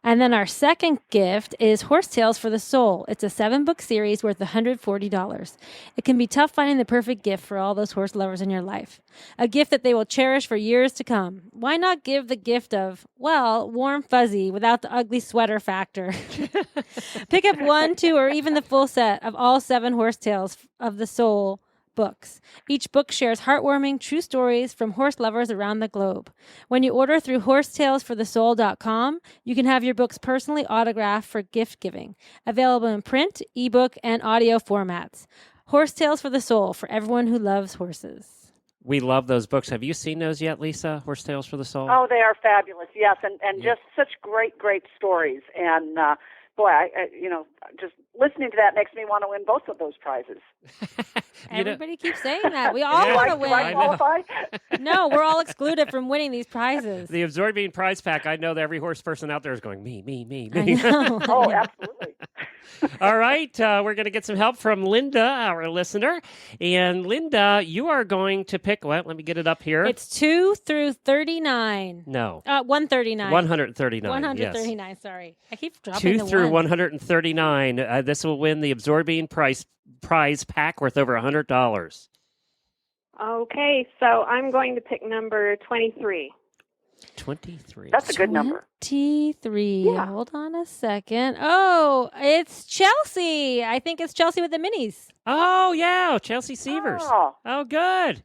And then our second gift is Horsetails for the Soul. It's a 7-book series worth $140. It can be tough finding the perfect gift for all those horse lovers in your life. A gift that they will cherish for years to come. Why not give the gift of, well, warm fuzzy without the ugly sweater factor? Pick up 1, 2, or even the full set of all 7 Horsetails of the Soul books. Each book shares heartwarming, true stories from horse lovers around the globe. When you order through horsetailsforthesoul.com, you can have your books personally autographed for gift giving. Available in print, ebook, and audio formats. Horsetails for the Soul, for everyone who loves horses. We love those books. Have you seen those yet, Lisa? Horsetails for the Soul? Oh, they are fabulous. Yes, and just such great stories. And boy, I just listening to that makes me want to win both of those prizes. Everybody keeps saying that. We all want to win. Do I qualify? No, we're all excluded from winning these prizes. The Absorbing Prize Pack, I know that every horse person out there is going, me. I know. Oh, absolutely. All right, we're going to get some help from Linda, our listener. And Linda, you are going to pick, well, let me get it up here. It's 2 through 39. No. 139. 139, 139, yes. sorry. I keep dropping 2 the through one. 139. This will win the Absorbing Prize Pack worth over $100. Okay, so I'm going to pick number 23. 23. That's a good number. 23. Yeah. Hold on a second. Oh, it's Chelsea. I think it's Chelsea with the minis. Oh, yeah, Chelsea Sievers. Oh, good.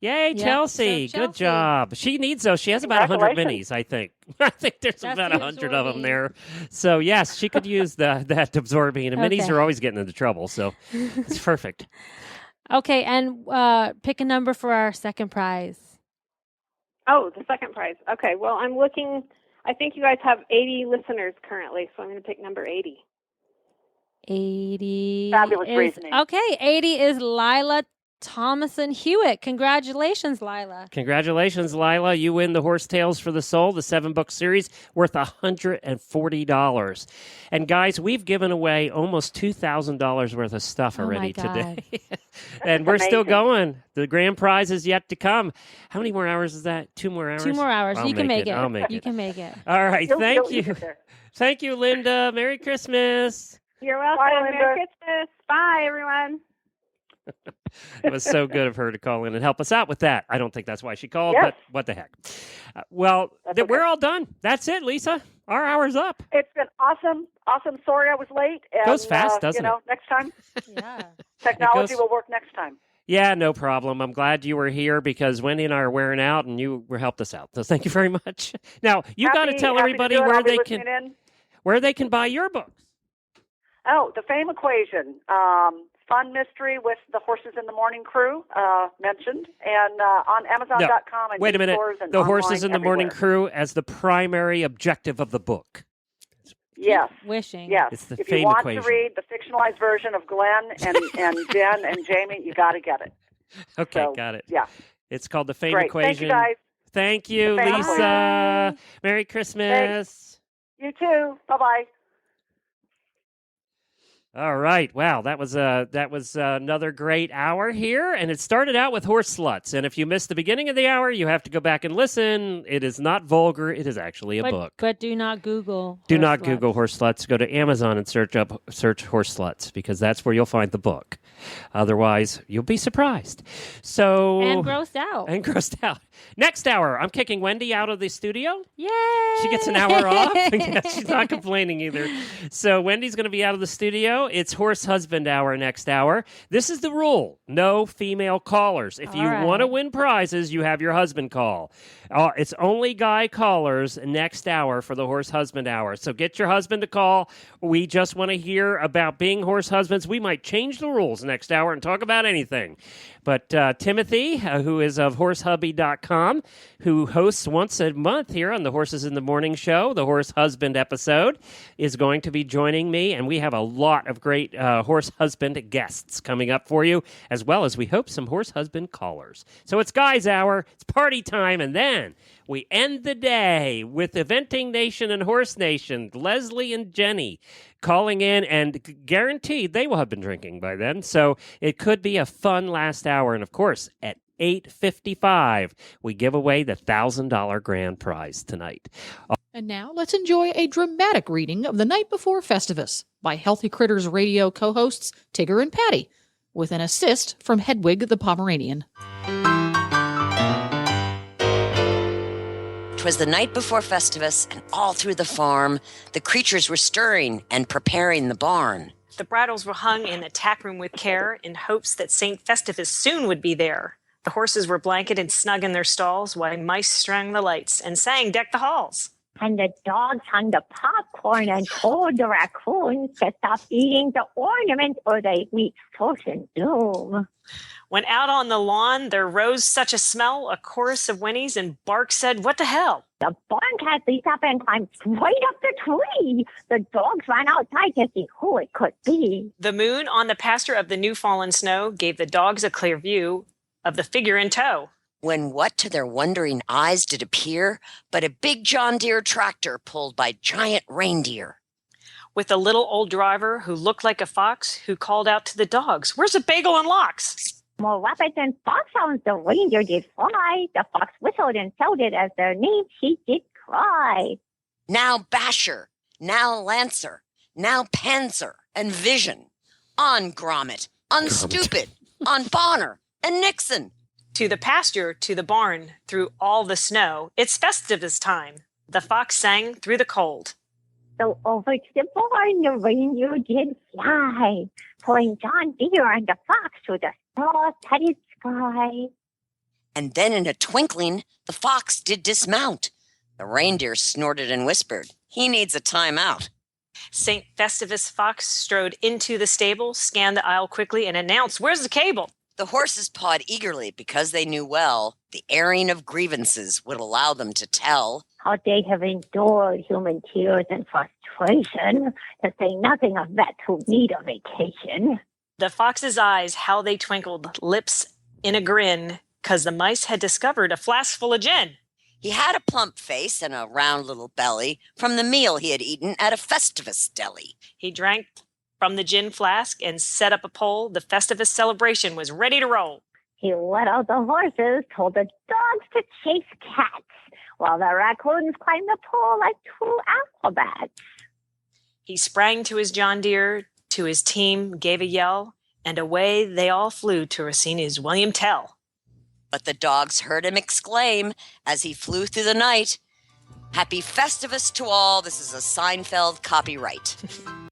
Yay, Yep, Chelsea. so Good Chelsea. job. She needs those. She has about 100 minis, Congratulations. I think. I think there's That's about the 100 of them Absorbing. there. So, yes, she could use that Absorbing. And minis Okay. are always getting into trouble, so it's perfect. Okay, and pick a number for our second prize. Oh, the second prize. Okay, well, I'm looking. I think you guys have 80 listeners currently, so I'm going to pick number 80. 80 Fabulous is, reasoning. Okay, 80 is Lila Thomason Hewitt. Congratulations, Lila. Congratulations, Lila. You win the Horsetails for the Soul, the 7-book series, worth $140. And guys, we've given away almost $2,000 worth of stuff Oh, my already God. today. And we're still going. The grand prize is yet to come. How many more hours is that? 2 more hours? 2 more hours. I'll You can make it. I'll make You it. can make it. All right. You'll Thank get you. there. Thank you, Linda. Merry Christmas. You're welcome. Bye, Linda. Merry Christmas. Bye, everyone. It was so good of her to call in and help us out with that. I don't think that's why she called, Yes. but what the heck. We're all done. That's it, Lisa. Our hour's up. It's been awesome. Awesome. Sorry I was late. And, Goes fast, doesn't it? Next time, Yeah. technology goes- will work next time. Yeah, no problem. I'm glad you were here because Wendy and I are wearing out and you helped us out. So thank you very much. Now, you got to tell Happy everybody do it. where I'll be they listening can in. buy your books. Oh, The Fame Equation. Fun mystery with the Horses in the Morning crew mentioned. And on Amazon.com. and Wait a minute. stores and The Horses in online the Morning everywhere. Crew as the primary objective of the book. Yes. Wishing. Yes. It's the If Fame you want Equation. to read the fictionalized version of Glenn and Jen and Jamie, you got to get it. Okay, So, got it. Yeah. It's called The Fame Great. Equation. Thank you, guys. Thank you, The Fame Lisa. Merry Christmas. You too. Bye-bye. All right. Wow, that was another great hour here, and it started out with horse sluts. And if you missed the beginning of the hour, you have to go back and listen. It is not vulgar; it is actually a book. But do not Google. Do horse not sluts. Google horse sluts. Go to Amazon and search horse sluts because that's where you'll find the book. Otherwise, you'll be surprised. So And grossed out. And grossed out. Next hour, I'm kicking Wendy out of the studio. Yay! She gets an hour off. Yeah, she's not complaining either. So Wendy's going to be out of the studio. It's Horse Husband Hour next hour. This is the rule. No female callers. If you All right. want to win prizes, you have your husband call. It's only guy callers next hour for the Horse Husband Hour. So get your husband to call. We just want to hear about being horse husbands. We might change the rules next hour and talk about anything. But Timothy, who is of horsehubby.com, who hosts once a month here on the Horses in the Morning show, the Horse Husband episode, is going to be joining me. And we have a lot of great horse husband guests coming up for you, as well as we hope some horse husband callers. So it's Guys Hour, it's party time, and then we end the day with Eventing Nation and Horse Nation, Leslie and Jenny calling in, and guaranteed they will have been drinking by then. So it could be a fun last hour. And of course, at 8:55, we give away the $1,000 grand prize tonight. And now let's enjoy a dramatic reading of The Night Before Festivus by Healthy Critters radio co-hosts Tigger and Patty, with an assist from Hedwig the Pomeranian. 'Twas the night before Festivus, and all through the farm the creatures were stirring and preparing the barn. The bridles were hung in a tack room with care, in hopes that St. Festivus soon would be there. The horses were blanketed and snug in their stalls, while mice strung the lights and sang Deck the Halls. And the dogs hung the popcorn and told the raccoons to stop eating the ornaments or they meet certain doom. When out on the lawn there rose such a smell, a chorus of whinnies, and Bark said, "What the hell?" The barn cat leaped up and climbed straight up the tree. The dogs ran outside to see who it could be. The moon on the pasture of the new fallen snow gave the dogs a clear view of the figure in tow. When what to their wondering eyes did appear but a big John Deere tractor pulled by giant reindeer. With a little old driver who looked like a fox, who called out to the dogs, "Where's a bagel and lox?" More rapid than fox sounds the reindeer did fly. The fox whistled and shouted as their names she did cry. Now Basher, now Lancer, now Panzer and Vision. On Grommet, on Stupid, on Bonner and Nixon. To the pasture, to the barn, through all the snow, it's Festivus time. The fox sang through the cold. So over to the barn the reindeer did fly, pulling John Deere and the fox through the star-studded sky. And then in a twinkling, the fox did dismount. The reindeer snorted and whispered, "He needs a timeout." St. Festivus Fox strode into the stable, scanned the aisle quickly, and announced, "Where's the cable?" The horses pawed eagerly because they knew well the airing of grievances would allow them to tell How they have endured human tears and frustration, to say nothing of vets who need a vacation. The fox's eyes, how they twinkled, lips in a grin, 'cause the mice had discovered a flask full of gin. he had a plump face and a round little belly from the meal he had eaten at a Festivus deli. He drank from the gin flask and set up a pole. The Festivus celebration was ready to roll. He let out the horses, told the dogs to chase cats, while the raccoons climbed the pole like true acrobats. He sprang to his John Deere, to his team, gave a yell, and away they all flew to Rossini's William Tell. But the dogs heard him exclaim as he flew through the night, "Happy Festivus to all. This is a Seinfeld copyright."